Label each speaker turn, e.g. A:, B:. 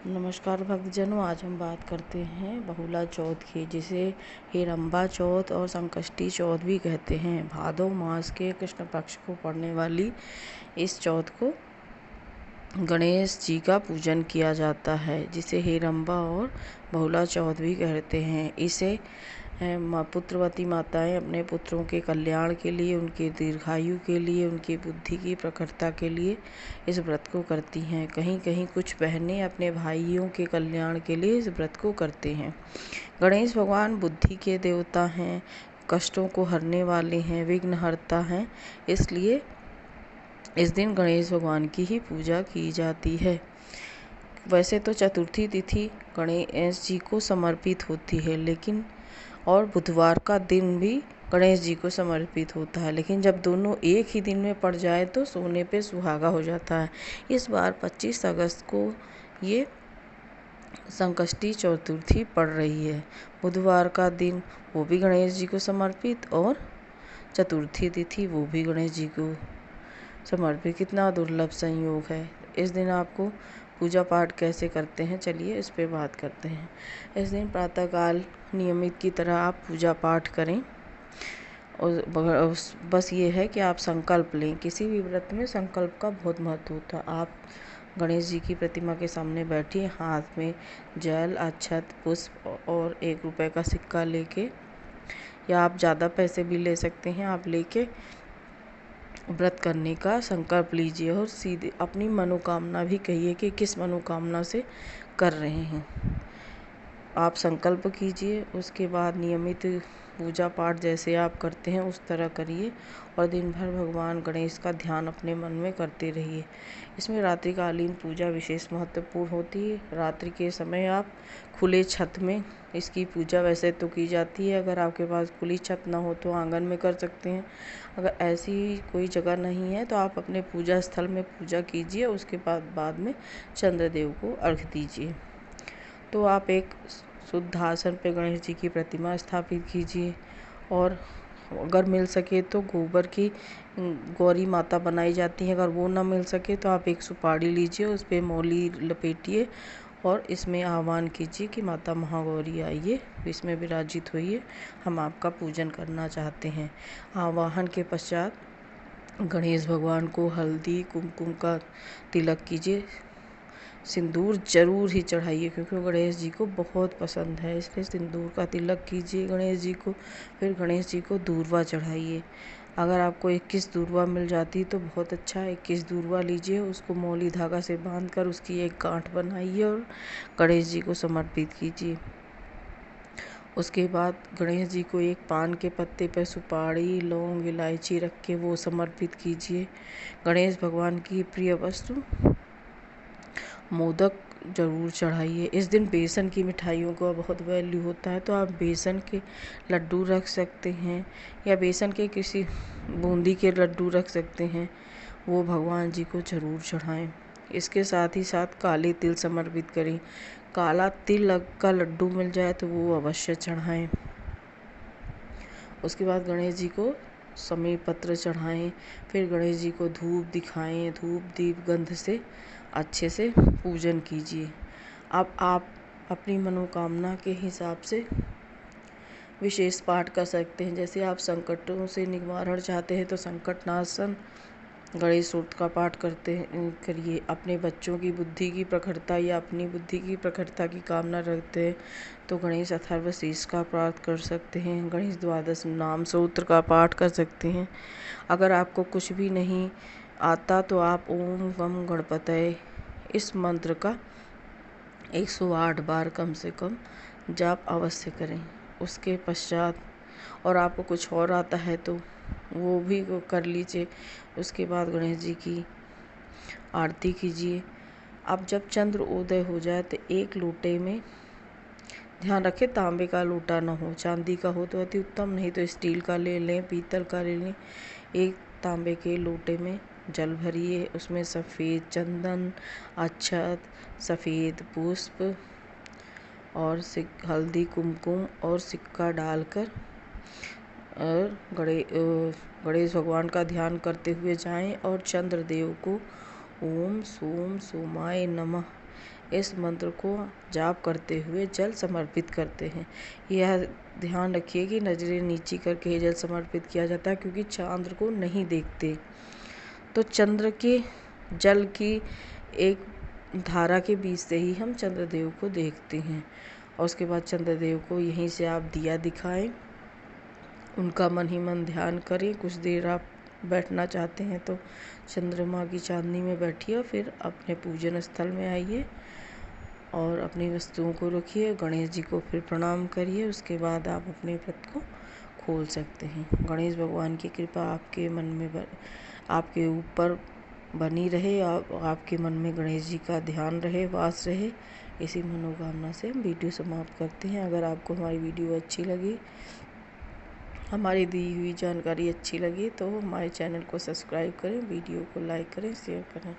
A: नमस्कार भक्तजनों, आज हम बात करते हैं बहुला चौथ की, जिसे हेरंबा चौथ और संकष्टी चौथ भी कहते हैं। भादो मास के कृष्ण पक्ष को पड़ने वाली इस चौथ को गणेश जी का पूजन किया जाता है, जिसे हेरंबा और बहुला चौथ भी कहते हैं। इसे पुत्रवती माताएं अपने पुत्रों के कल्याण के लिए, उनके दीर्घायु के लिए, उनकी बुद्धि की प्रखरता के लिए इस व्रत को करती हैं। कहीं कहीं कुछ बहनें अपने भाइयों के कल्याण के लिए इस व्रत को करते हैं। गणेश भगवान बुद्धि के देवता हैं, कष्टों को हरने वाले हैं, विघ्नहर्ता हैं, इसलिए इस दिन गणेश भगवान की ही पूजा की जाती है। वैसे तो चतुर्थी तिथि गणेश जी को समर्पित होती है, लेकिन और बुधवार का दिन भी गणेश जी को समर्पित होता है, लेकिन जब दोनों एक ही दिन में पड़ जाए तो सोने पे सुहागा हो जाता है। इस बार 25 अगस्त को ये संकष्टी चतुर्थी पड़ रही है। बुधवार का दिन वो भी गणेश जी को समर्पित और चतुर्थी तिथि वो भी गणेश जी को समर्पित। कितना दुर्लभ संयोग है। इस दिन आपको पूजा पाठ कैसे करते हैं, चलिए इस पे बात करते हैं। इस दिन प्रातःकाल नियमित की तरह आप पूजा पाठ करें और बस ये है कि आप संकल्प लें। किसी भी व्रत में संकल्प का बहुत महत्व होता है। आप गणेश जी की प्रतिमा के सामने बैठिए, हाथ में जल, अक्षत, पुष्प और 1 रुपए का सिक्का लेके, या आप ज़्यादा पैसे भी ले सकते हैं, आप लेके व्रत करने का संकल्प लीजिए और सीधे अपनी मनोकामना भी कहिए कि किस मनोकामना से कर रहे हैं। आप संकल्प कीजिए, उसके बाद नियमित पूजा पाठ जैसे आप करते हैं उस तरह करिए और दिन भर भगवान गणेश का ध्यान अपने मन में करते रहिए। इसमें रात्रिकालीन पूजा विशेष महत्वपूर्ण होती है। रात्रि के समय आप खुले छत में इसकी पूजा वैसे तो की जाती है। अगर आपके पास खुली छत ना हो तो आंगन में कर सकते हैं। अगर ऐसी कोई जगह नहीं है तो आप अपने पूजा स्थल में पूजा कीजिए। उसके बाद में चंद्रदेव को अर्घ्य दीजिए। तो आप एक शुद्ध आसन पे गणेश जी की प्रतिमा स्थापित कीजिए और अगर मिल सके तो गोबर की गौरी माता बनाई जाती है। अगर वो ना मिल सके तो आप एक सुपारी लीजिए, उस पर मौली लपेटिए और इसमें आह्वान कीजिए कि माता महागौरी आइए, इसमें विराजित होइए, हम आपका पूजन करना चाहते हैं। आवाहन के पश्चात गणेश भगवान को हल्दी कुमकुम का तिलक कीजिए। सिंदूर जरूर ही चढ़ाइए क्योंकि वो गणेश जी को बहुत पसंद है, इसलिए सिंदूर का तिलक कीजिए गणेश जी को। फिर गणेश जी को दूर्वा चढ़ाइए। अगर आपको 21 दूर्वा मिल जाती तो बहुत अच्छा, 21 दूर्वा लीजिए, उसको मौली धागा से बांधकर उसकी एक गांठ बनाइए और गणेश जी को समर्पित कीजिए। उसके बाद गणेश जी को एक पान के पत्ते पर सुपारी, लौंग, इलायची रख के वो समर्पित कीजिए। गणेश भगवान की प्रिय वस्तु मोदक जरूर चढ़ाइए। इस दिन बेसन की मिठाइयों का बहुत वैल्यू होता है, तो आप बेसन के लड्डू रख सकते हैं या बेसन के किसी बूंदी के लड्डू रख सकते हैं, वो भगवान जी को जरूर चढ़ाएं। इसके साथ ही साथ काले तिल समर्पित करें। काला तिल का लड्डू मिल जाए तो वो अवश्य चढ़ाएं। उसके बाद गणेश जी को समीर पत्र चढ़ाएं। फिर गणेश जी को धूप दिखाएं, धूप दीप गंध से अच्छे से पूजन कीजिए। अब आप अपनी मनोकामना के हिसाब से विशेष पाठ कर सकते हैं। जैसे आप संकटों से निवारण चाहते हैं तो संकटनाशन गणेश सूक्त का पाठ करिए। अपने बच्चों की बुद्धि की प्रखरता या अपनी बुद्धि की प्रखरता की कामना रखते हैं तो गणेश अथर्वशीष का पाठ कर सकते हैं। गणेश द्वादश नाम सूत्र का पाठ कर सकते हैं। अगर आपको कुछ भी नहीं आता तो आप ओम गम गणपतये इस मंत्र का 108 बार कम से कम जाप अवश्य करें। उसके पश्चात और आपको कुछ और आता है तो वो भी कर लीजिए। उसके बाद गणेश जी की आरती कीजिए। अब जब चंद्र उदय हो जाए तो एक लोटे में, ध्यान रखें तांबे का लोटा ना हो, चांदी का हो तो अति उत्तम, नहीं तो स्टील का ले लें, पीतल का ले लें। एक तांबे के लोटे में जल भरिए, उसमें सफ़ेद चंदन, अक्षत, सफ़ेद पुष्प और हल्दी कुमकुम और सिक्का डालकर और गणेश भगवान का ध्यान करते हुए जाएं और चंद्रदेव को ओम सोम सोमाय नमः इस मंत्र को जाप करते हुए जल समर्पित करते हैं। यह ध्यान रखिए कि नज़रें नीची करके ही जल समर्पित किया जाता है, क्योंकि चंद्र को नहीं देखते। तो चंद्र के जल की एक धारा के बीच से ही हम चंद्रदेव को देखते हैं। और उसके बाद चंद्रदेव को यहीं से आप दिया दिखाएं, उनका मन ही मन ध्यान करें। कुछ देर आप बैठना चाहते हैं तो चंद्रमा की चांदनी में बैठिए और फिर अपने पूजन स्थल में आइए और अपनी वस्तुओं को रखिए। गणेश जी को फिर प्रणाम करिए। उसके बाद आप अपने व्रत को खोल सकते हैं। गणेश भगवान की कृपा आपके मन में आपके ऊपर बनी रहे और आपके मन में गणेश जी का ध्यान रहे, वास रहे। इसी मनोकामना से हम वीडियो समाप्त करते हैं। अगर आपको हमारी वीडियो अच्छी लगी, हमारी दी हुई जानकारी अच्छी लगी तो हमारे चैनल को सब्सक्राइब करें, वीडियो को लाइक करें, शेयर करें।